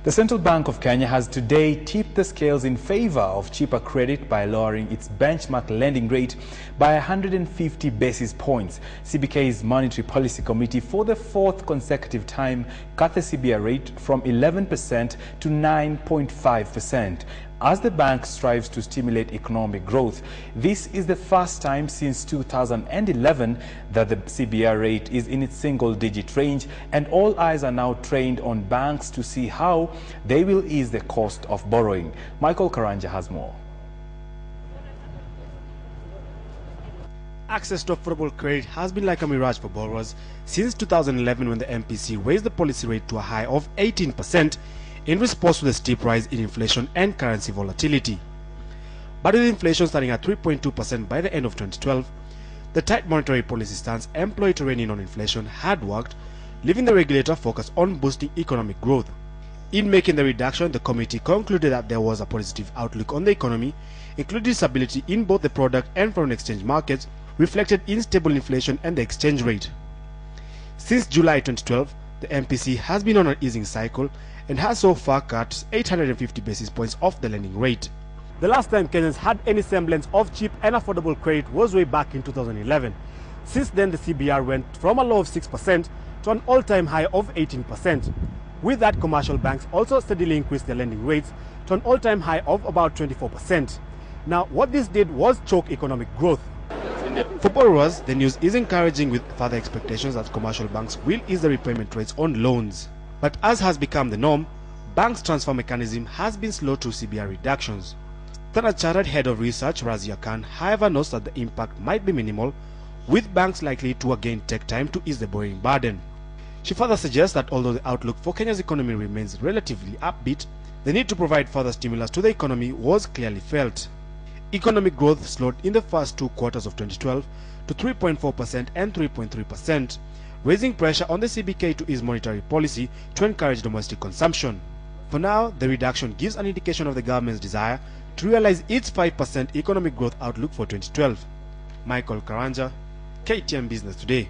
The Central Bank of Kenya has today tipped the scales in favor of cheaper credit by lowering its benchmark lending rate by 150 basis points. CBK's Monetary Policy Committee for the fourth consecutive time cut the CBR rate from 11% to 9.5%. As the bank strives to stimulate economic growth, this is the first time since 2011 that the CBR rate is in its single-digit range, and all eyes are now trained on banks to see how they will ease the cost of borrowing. Michael Karanja has more. Access to affordable credit has been like a mirage for borrowers since 2011, when the MPC raised the policy rate to a high of 18% in response to the steep rise in inflation and currency volatility. But with inflation starting at 3.2% by the end of 2012, the tight monetary policy stance employed to rein in on inflation had worked, leaving the regulator focused on boosting economic growth. In making the reduction, the committee concluded that there was a positive outlook on the economy, including stability in both the product and foreign exchange markets, reflected in stable inflation and the exchange rate. Since July 2012, the MPC has been on an easing cycle and has so far cut 850 basis points off the lending rate. The last time Kenyans had any semblance of cheap and affordable credit was way back in 2011. Since then, the CBR went from a low of 6% to an all-time high of 18%. With that, commercial banks also steadily increased their lending rates to an all-time high of about 24%. Now, what this did was choke economic growth. For borrowers, the news is encouraging, with further expectations that commercial banks will ease the repayment rates on loans. But as has become the norm, banks' transfer mechanism has been slow to CBR reductions. Standard Chartered Head of Research Razia Khan, however, notes that the impact might be minimal, with banks likely to again take time to ease the borrowing burden. She further suggests that although the outlook for Kenya's economy remains relatively upbeat, the need to provide further stimulus to the economy was clearly felt. Economic growth slowed in the first two quarters of 2012 to 3.4% and 3.3%, raising pressure on the CBK to ease monetary policy to encourage domestic consumption. For now, the reduction gives an indication of the government's desire to realize its 5% economic growth outlook for 2012. Michael Karanja, KTN Business Today.